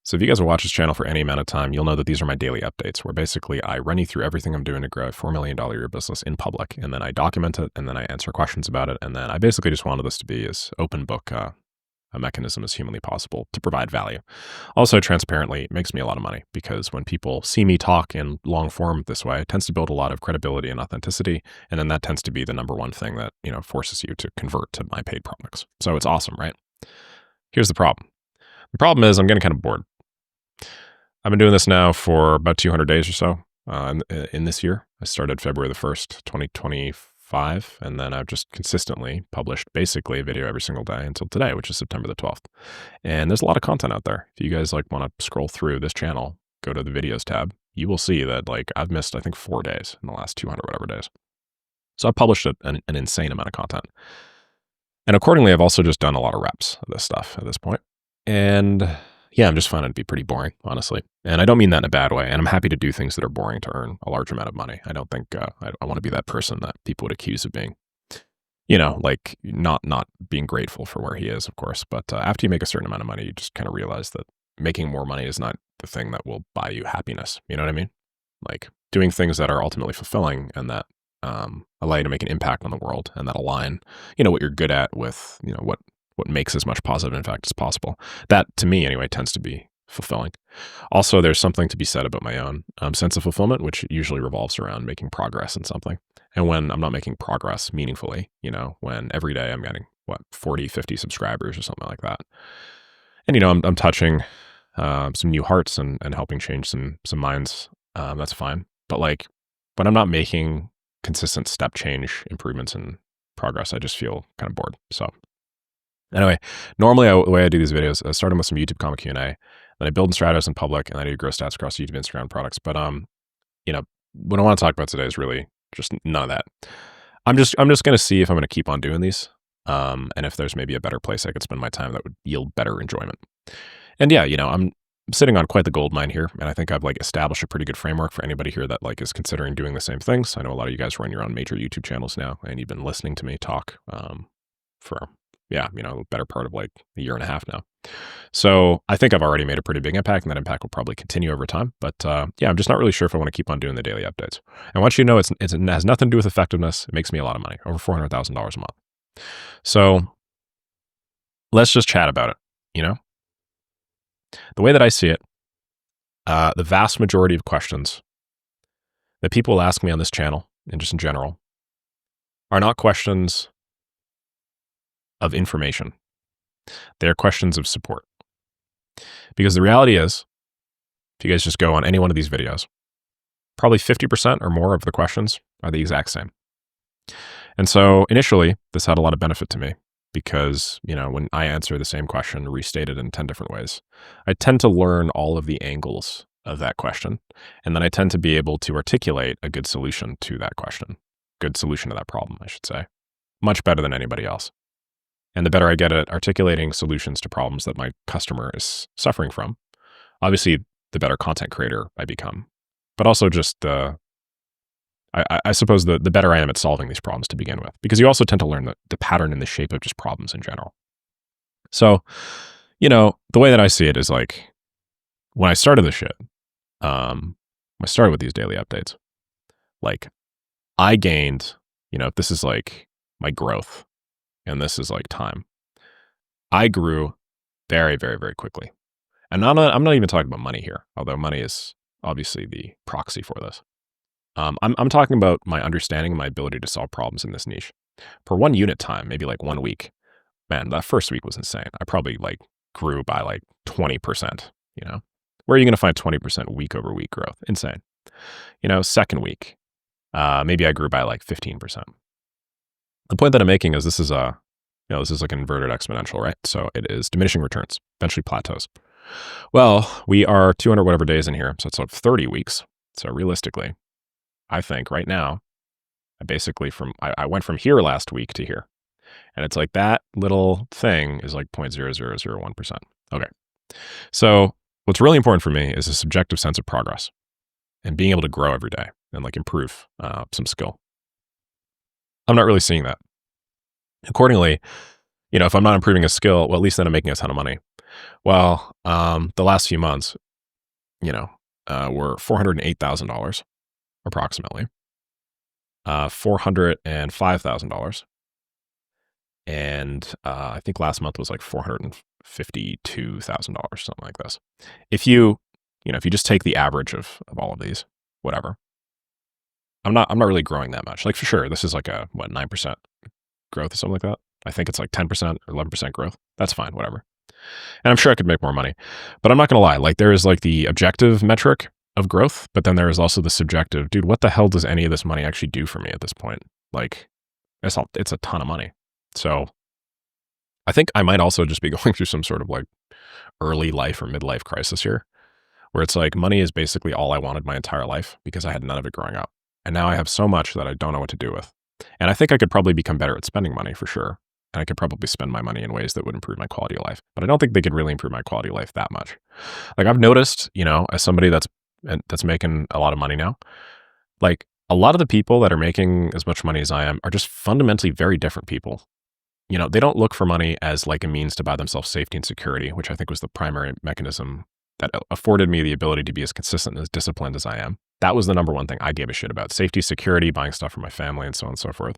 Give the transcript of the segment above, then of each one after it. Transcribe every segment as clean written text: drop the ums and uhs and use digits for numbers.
So if you guys have watched this channel for any amount of time, you'll know that these are my daily updates where basically I run you through everything I'm doing to grow a $4 million a year business in public. And then I document it and then I answer questions about it. And then I basically just wanted this to be as open book a mechanism as humanly possible to provide value. Also, transparently, it makes me a lot of money because when people see me talk in long form this way, it tends to build a lot of credibility and authenticity. And then that tends to be the number one thing that, forces you to convert to my paid products. So it's awesome, right? Here's the problem. The problem is I'm getting kind of bored. I've been doing this now for about 200 days or so in this year. I started February the 1st, 2025, and then I've just consistently published basically a video every single day until today, which is September the 12th. And there's a lot of content out there. If you guys want to scroll through this channel, go to the videos tab, you will see that I've missed, I think, 4 days in the last 200 whatever days. So I've published an insane amount of content. And accordingly, I've also just done a lot of reps of this stuff at this point. And yeah, I'm just finding it to be pretty boring, honestly. And I don't mean that in a bad way. And I'm happy to do things that are boring to earn a large amount of money. I don't think I want to be that person that people would accuse of being, not being grateful for where he is, of course. But after you make a certain amount of money, you just kind of realize that making more money is not the thing that will buy you happiness. You know what I mean? Like doing things that are ultimately fulfilling and that allow you to make an impact on the world and that align, what you're good at with, what makes as much positive impact as possible. That, to me anyway, tends to be fulfilling. Also, there's something to be said about my own sense of fulfillment, which usually revolves around making progress in something. And when I'm not making progress meaningfully, when every day I'm getting, 40, 50 subscribers or something like that. And, I'm touching some new hearts and helping change some minds. That's fine. But when I'm not making consistent step change improvements and progress, I just feel kind of bored. So anyway, normally the way I do these videos, I start them with some YouTube comment Q&A, then I build and strategize in public, and then I do grow stats across YouTube, Instagram products. But what I want to talk about today is really just none of that. I'm just going to see if I'm going to keep on doing these, and if there's maybe a better place I could spend my time that would yield better enjoyment. And yeah, I'm sitting on quite the gold mine here, and I think I've established a pretty good framework for anybody here that is considering doing the same things. I know a lot of you guys run your own major YouTube channels now, and you've been listening to me talk for the better part of a year and a half now. So I think I've already made a pretty big impact, and that impact will probably continue over time. But I'm just not really sure if I want to keep on doing the daily updates. I want you to know it has nothing to do with effectiveness. It makes me a lot of money, over $400,000 a month. So let's just chat about it. The way that I see it, the vast majority of questions that people ask me on this channel, and just in general, are not questions of information. They are questions of support. Because the reality is, if you guys just go on any one of these videos, probably 50% or more of the questions are the exact same. And so initially, this had a lot of benefit to me because, when I answer the same question restated in 10 different ways, I tend to learn all of the angles of that question. And then I tend to be able to articulate a good solution to that question, good solution to that problem, I should say, much better than anybody else. And the better I get at articulating solutions to problems that my customer is suffering from, obviously, the better content creator I become. But also just I suppose the better I am at solving these problems to begin with, because you also tend to learn the pattern and the shape of just problems in general. So, the way that I see it is when I started this shit, I started with these daily updates, I gained, if this is my growth, and this is time, I grew very, very, very quickly. And I'm not even talking about money here, although money is obviously the proxy for this. I'm talking about my understanding and my ability to solve problems in this niche. For 1 unit time, maybe 1 week, man, that first week was insane. I probably grew by 20%, Where are you going to find 20% week over week growth? Insane. Second week, maybe I grew by 15%. The point that I'm making is this is an inverted exponential, right? So it is diminishing returns, eventually plateaus. Well, we are 200 whatever days in here, so it's 30 weeks. So realistically, I think right now, I went from here last week to here. And it's that little thing is 0.0001%. Okay. So what's really important for me is a subjective sense of progress and being able to grow every day and improve some skill. I'm not really seeing that. Accordingly, if I'm not improving a skill, well, at least then I'm making a ton of money. Well, the last few months, were $408,000 approximately, $405,000. And I think last month was like $452,000, something like this. If you just take the average of all of these, whatever, I'm not really growing that much. Like for sure, this is like a 9% growth or something like that. I think it's like 10% or 11% growth. That's fine, whatever. And I'm sure I could make more money, but I'm not going to lie. Like there is like the objective metric of growth, but then there is also the subjective. Dude, what the hell does any of this money actually do for me at this point? Like it's a ton of money. So I think I might also just be going through some sort of like early life or midlife crisis here, where it's like money is basically all I wanted my entire life because I had none of it growing up. And now I have so much that I don't know what to do with. And I think I could probably become better at spending money for sure. And I could probably spend my money in ways that would improve my quality of life. But I don't think they could really improve my quality of life that much. Like I've noticed, as somebody that's making a lot of money now, like a lot of the people that are making as much money as I am are just fundamentally very different people. They don't look for money as like a means to buy themselves safety and security, which I think was the primary mechanism that afforded me the ability to be as consistent and as disciplined as I am. That was the number one thing I gave a shit about: safety, security, buying stuff for my family, and so on and so forth.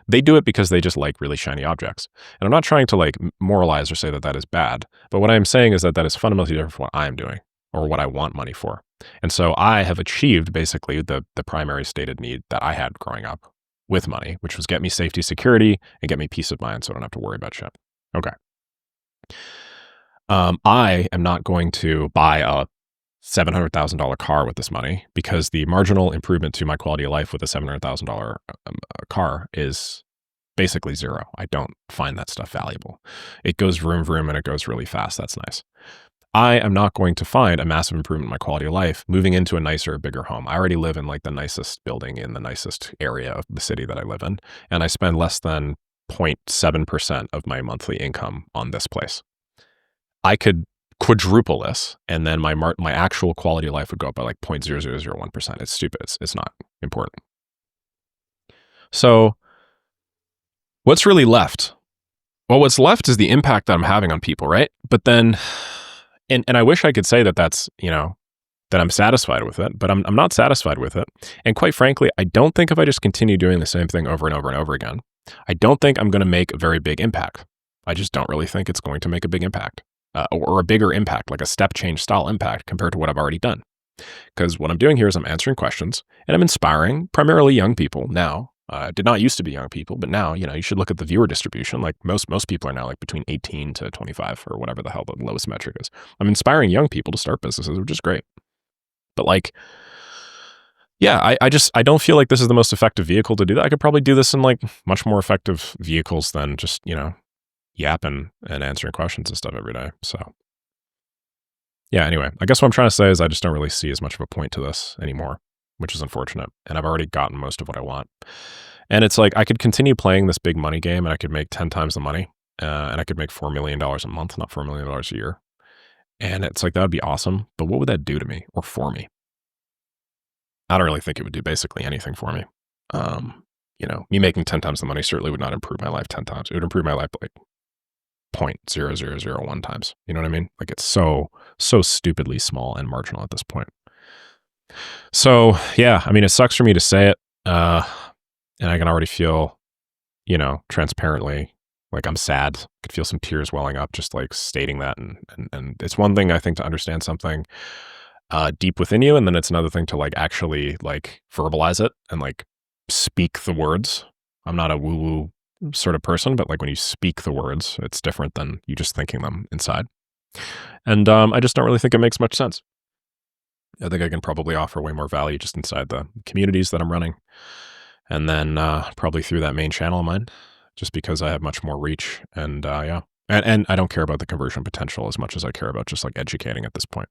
They do it because they just like really shiny objects. And I'm not trying to like moralize or say that that is bad, but what I'm saying is that that is fundamentally different from what I'm doing or what I want money for. And so I have achieved basically the primary stated need that I had growing up with money, which was get me safety, security, and get me peace of mind so I don't have to worry about shit. Okay. I am not going to buy a $700,000 car with this money because the marginal improvement to my quality of life with a $700,000 car is basically zero. I don't find that stuff valuable. It goes vroom, vroom, and it goes really fast. That's nice. I am not going to find a massive improvement in my quality of life moving into a nicer, bigger home. I already live in like the nicest building in the nicest area of the city that I live in, and I spend less than 0.7% of my monthly income on this place. I could quadruple this, and then my actual quality of life would go up by like 0.0001%. It's stupid. It's not important. So what's really left? Well, what's left is the impact that I'm having on people, right? But then, and I wish I could say that that's, that I'm satisfied with it, but I'm not satisfied with it. And quite frankly, I don't think if I just continue doing the same thing over and over and over again, I don't think I'm going to make a very big impact. I just don't really think it's going to make a big impact. Or a bigger impact, like a step change style impact compared to what I've already done. Because what I'm doing here is I'm answering questions and I'm inspiring primarily young people now. Did not used to be young people, but now, you should look at the viewer distribution. Like most people are now like between 18 to 25 or whatever the hell the lowest metric is. I'm inspiring young people to start businesses, which is great. But like, yeah, I don't feel like this is the most effective vehicle to do that. I could probably do this in like much more effective vehicles than just, yapping and answering questions and stuff every day. So yeah, anyway, I guess what I'm trying to say is I just don't really see as much of a point to this anymore, which is unfortunate. And I've already gotten most of what I want. And it's like, I could continue playing this big money game and I could make 10 times the money and I could make $4 million a month, not $4 million a year. And it's like, that would be awesome. But what would that do to me or for me? I don't really think it would do basically anything for me. Me making 10 times the money certainly would not improve my life 10 times. It would improve my life like 0.0001 times. You know what I mean? Like it's so stupidly small and marginal at this point. So yeah, I mean, it sucks for me to say it. And I can already feel, transparently, like I'm sad. I could feel some tears welling up just like stating that. And it's one thing I think to understand something deep within you. And then it's another thing to like actually like verbalize it and like speak the words. I'm not a woo-woo sort of person, but like when you speak the words, it's different than you just thinking them inside. And I just don't really think it makes much sense. I think I can probably offer way more value just inside the communities that I'm running. And then probably through that main channel of mine, just because I have much more reach. And yeah. And I don't care about the conversion potential as much as I care about just like educating at this point,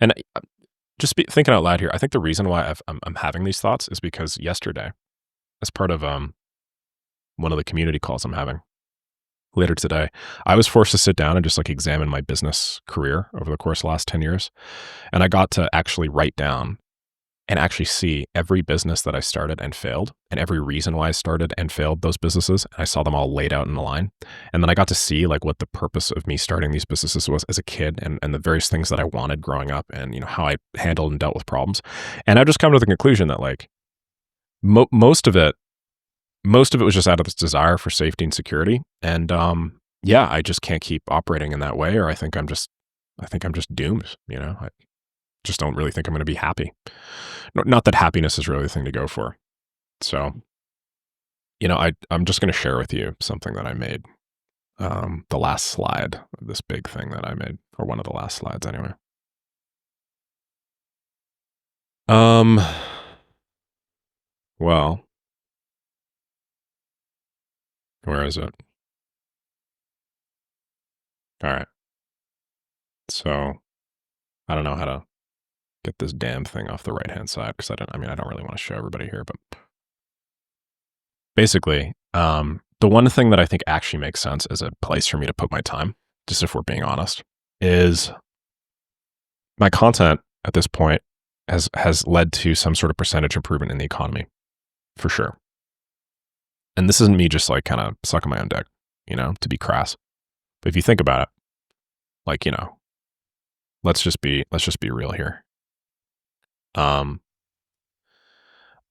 And just thinking out loud here, I think the reason why I'm having these thoughts is because yesterday, as part of one of the community calls I'm having later today, I was forced to sit down and just like examine my business career over the course of the last 10 years. And I got to actually write down and actually see every business that I started and failed and every reason why I started and failed those businesses. And I saw them all laid out in a line. And then I got to see like what the purpose of me starting these businesses was as a kid, and the various things that I wanted growing up, and, you know, how I handled and dealt with problems. And I just come to the conclusion that like most of it was just out of this desire for safety and security. And yeah, I just can't keep operating in that way, or I think I'm just doomed, you know. I just don't really think I'm going to be happy. Not that happiness is really the thing to go for. So, you know, I'm just going to share with you something that I made. The last slide of this big thing that I made, or one of the last slides anyway. Well, where is it? All right. So I don't know how to get this damn thing off the right-hand side, because I don't really want to show everybody here, but basically, the one thing that I think actually makes sense as a place for me to put my time, just if we're being honest, is my content at this point has led to some sort of percentage improvement in the economy, for sure. And this isn't me just like kind of sucking my own dick, you know, to be crass. But if you think about it, like, you know, let's just be real here.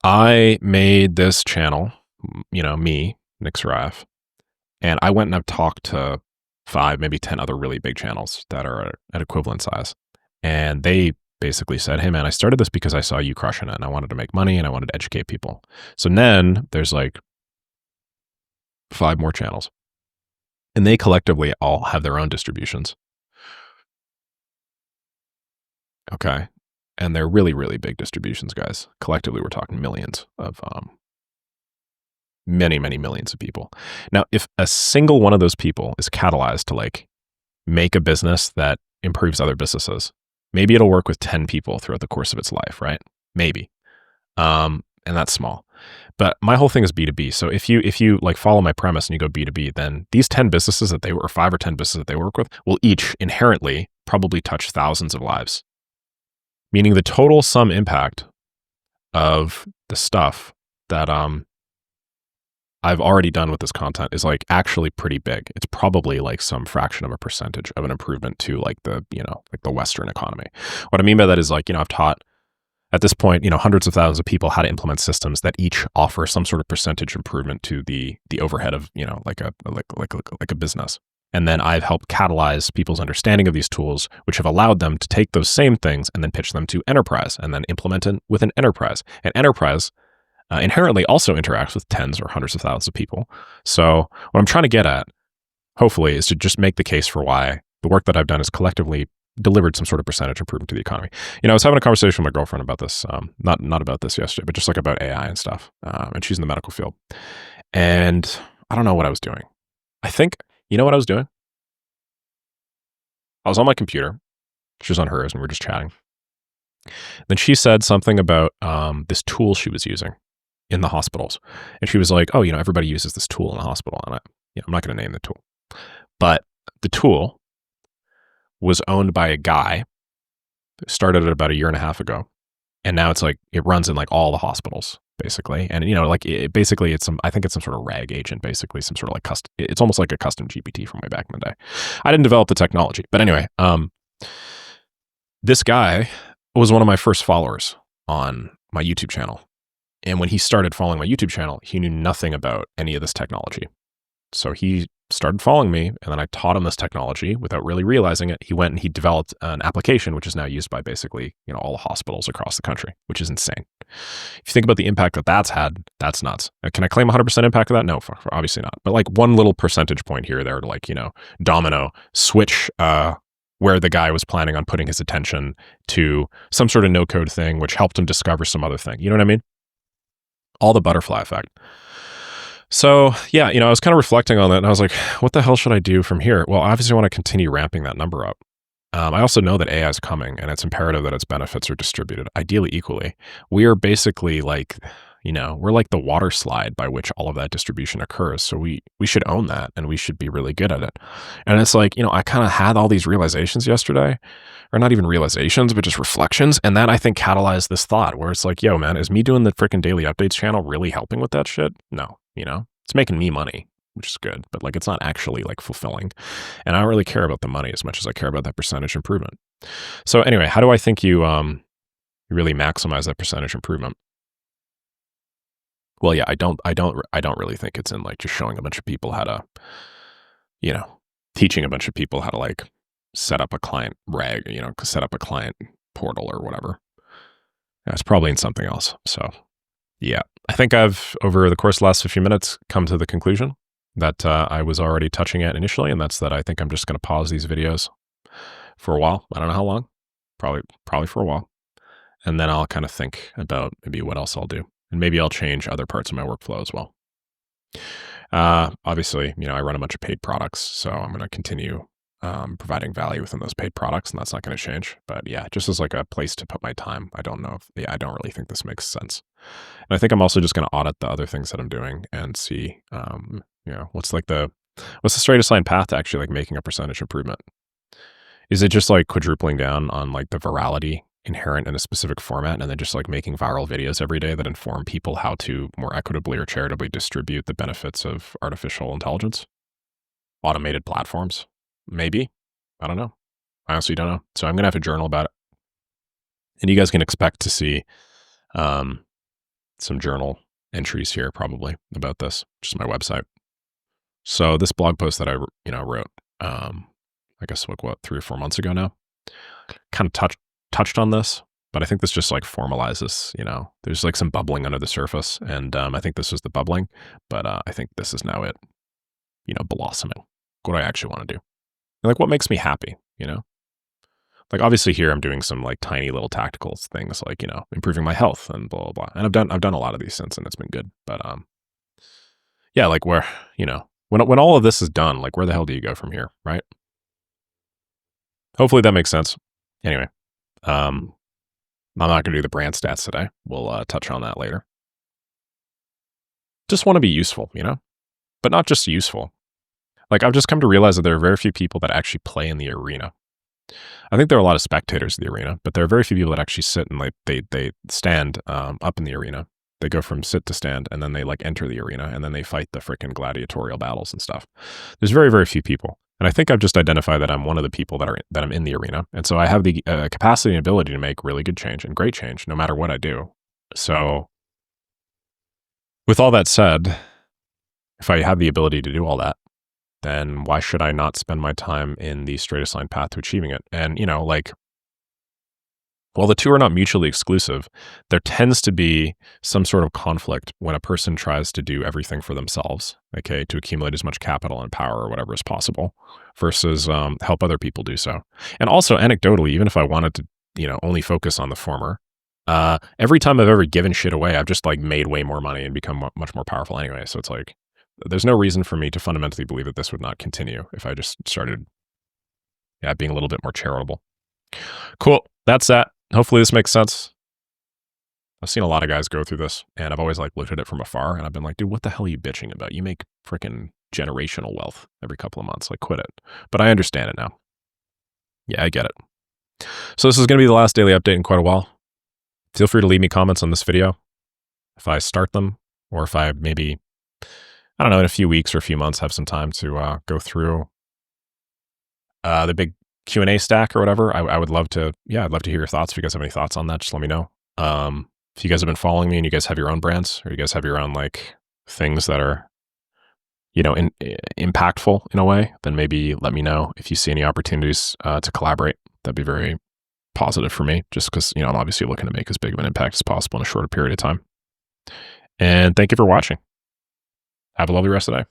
I made this channel, you know, me, Nick Saraev, and I went and I've talked to 5, maybe 10 other really big channels that are at equivalent size. And they basically said, hey man, I started this because I saw you crushing it and I wanted to make money and I wanted to educate people. So then there's like 5 more channels, and they collectively all have their own distributions. Okay. And they're really, really big distributions, guys. Collectively, we're talking millions of, many, many millions of people. Now, if a single one of those people is catalyzed to like make a business that improves other businesses, maybe it'll work with 10 people throughout the course of its life, right? Maybe. And that's small. But my whole thing is B2B. So if you like follow my premise and you go B2B, then these 10 businesses that or 5 or 10 businesses that they work with will each inherently probably touch thousands of lives. Meaning the total sum impact of the stuff that I've already done with this content is like actually pretty big. It's probably like some fraction of a percentage of an improvement to like the, you know, like the Western economy. What I mean by that is like, you know, I've taught at this point, you know, hundreds of thousands of people how to implement systems that each offer some sort of percentage improvement to the overhead of, you know, like a business. And then I've helped catalyze people's understanding of these tools, which have allowed them to take those same things and then pitch them to enterprise and then implement it with an enterprise. And enterprise inherently also interacts with tens or hundreds of thousands of people. So what I'm trying to get at, hopefully, is to just make the case for why the work that I've done has collectively delivered some sort of percentage improvement to the economy. You know, I was having a conversation with my girlfriend about this, not about this yesterday, but just like about AI and stuff. And she's in the medical field. And I don't know what I was doing. I think, you know what I was doing? I was on my computer. She was on hers and we were just chatting. Then she said something about this tool she was using in the hospitals. And she was like, oh, you know, everybody uses this tool in the hospital. And I'm not going to name the tool. But the tool was owned by a guy who started it about 1.5 years ago. And now it's like, it runs in like all the hospitals, basically. And, you know, like basically I think it's some sort of RAG agent, basically some sort of like it's almost like a custom GPT from way back in the day. I didn't develop the technology, but anyway, this guy was one of my first followers on my YouTube channel. And when he started following my YouTube channel, he knew nothing about any of this technology. So he started following me, and then I taught him this technology without really realizing it. He went and he developed an application, which is now used by basically, you know, all the hospitals across the country, which is insane. If you think about the impact that that's had, that's nuts. Can I claim 100% impact of that? No, obviously not. But like one little percentage point here or there to like, you know, domino switch, where the guy was planning on putting his attention to some sort of no code thing, which helped him discover some other thing. You know what I mean? All the butterfly effect. So yeah, you know, I was kind of reflecting on that and I was like, what the hell should I do from here? Well, obviously I want to continue ramping that number up. I also know that AI is coming and it's imperative that its benefits are distributed, ideally equally. We are basically like, we're like the water slide by which all of that distribution occurs. So we should own that, and we should be really good at it. And it's like, I kind of had all these realizations yesterday, or not even realizations, but just reflections. And that, I think, catalyzed this thought where it's like, yo, man, is me doing the freaking daily updates channel really helping with that shit? No, it's making me money, which is good, but like, it's not actually like fulfilling. And I don't really care about the money as much as I care about that percentage improvement. So anyway, how do I think you really maximize that percentage improvement? Well, yeah, I don't really think it's in like just showing a bunch of people how to, teaching a bunch of people how to like set up a client set up a client portal or whatever. It's probably in something else. So yeah, I think I've, over the course of the last 50 minutes, come to the conclusion that I was already touching at initially, and that's that I think I'm just going to pause these videos for a while. I don't know how long, probably for a while. And then I'll kind of think about maybe what else I'll do. And maybe I'll change other parts of my workflow as well. Obviously, I run a bunch of paid products, so I'm going to continue providing value within those paid products, and that's not going to change. But yeah, just as like a place to put my time, I don't really think this makes sense. And I think I'm also just going to audit the other things that I'm doing and see, what's the straightest line path to actually like making a percentage improvement? Is it just like quadrupling down on like the virality inherent in a specific format, and then just like making viral videos every day that inform people how to more equitably or charitably distribute the benefits of artificial intelligence? Automated platforms? Maybe. I don't know. I honestly don't know. So I'm going to have to journal about it. And you guys can expect to see some journal entries here probably about this, just my website. So this blog post that I wrote, I guess like 3 or 4 months ago now, kind of touched on this, but I think this just like formalizes, there's like some bubbling under the surface. And I think this was the bubbling, but I think this is now it, blossoming. What I actually want to do. And like what makes me happy, Like obviously here I'm doing some like tiny little tactical things like, improving my health and blah, blah, blah. And I've done a lot of these since, and it's been good. But yeah, like where, when all of this is done, like where the hell do you go from here, right? Hopefully that makes sense. Anyway, I'm not going to do the brand stats today. We'll touch on that later. Just want to be useful, but not just useful. Like I've just come to realize that there are very few people that actually play in the arena. I think there are a lot of spectators in the arena, but there are very few people that actually sit and like they stand up in the arena. They go from sit to stand, and then they like enter the arena, and then they fight the freaking gladiatorial battles and stuff. There's very, very few people. And I think I've just identified that I'm one of the people that I'm in the arena. And so I have the capacity and ability to make really good change and great change no matter what I do. So with all that said, if I have the ability to do all that, then why should I not spend my time in the straightest line path to achieving it? And, while the two are not mutually exclusive, there tends to be some sort of conflict when a person tries to do everything for themselves, okay, to accumulate as much capital and power or whatever as possible, versus help other people do so. And also, anecdotally, even if I wanted to, only focus on the former, every time I've ever given shit away, I've just like made way more money and become much more powerful anyway. So it's like, there's no reason for me to fundamentally believe that this would not continue if I just started, being a little bit more charitable. Cool. That's that. Hopefully this makes sense. I've seen a lot of guys go through this, and I've always like looked at it from afar, and I've been like, dude, what the hell are you bitching about? You make freaking generational wealth every couple of months. Like, quit it. But I understand it now. Yeah, I get it. So this is going to be the last daily update in quite a while. Feel free to leave me comments on this video if I start them, or if I maybe, I don't know, in a few weeks or a few months have some time to go through the big Q&A stack or whatever. I'd love to, I'd love to hear your thoughts. If you guys have any thoughts on that, just let me know. If you guys have been following me and you guys have your own brands, or you guys have your own like things that are, impactful in a way, then maybe let me know if you see any opportunities to collaborate. That'd be very positive for me, just because, I'm obviously looking to make as big of an impact as possible in a shorter period of time. And thank you for watching. Have a lovely rest of the day.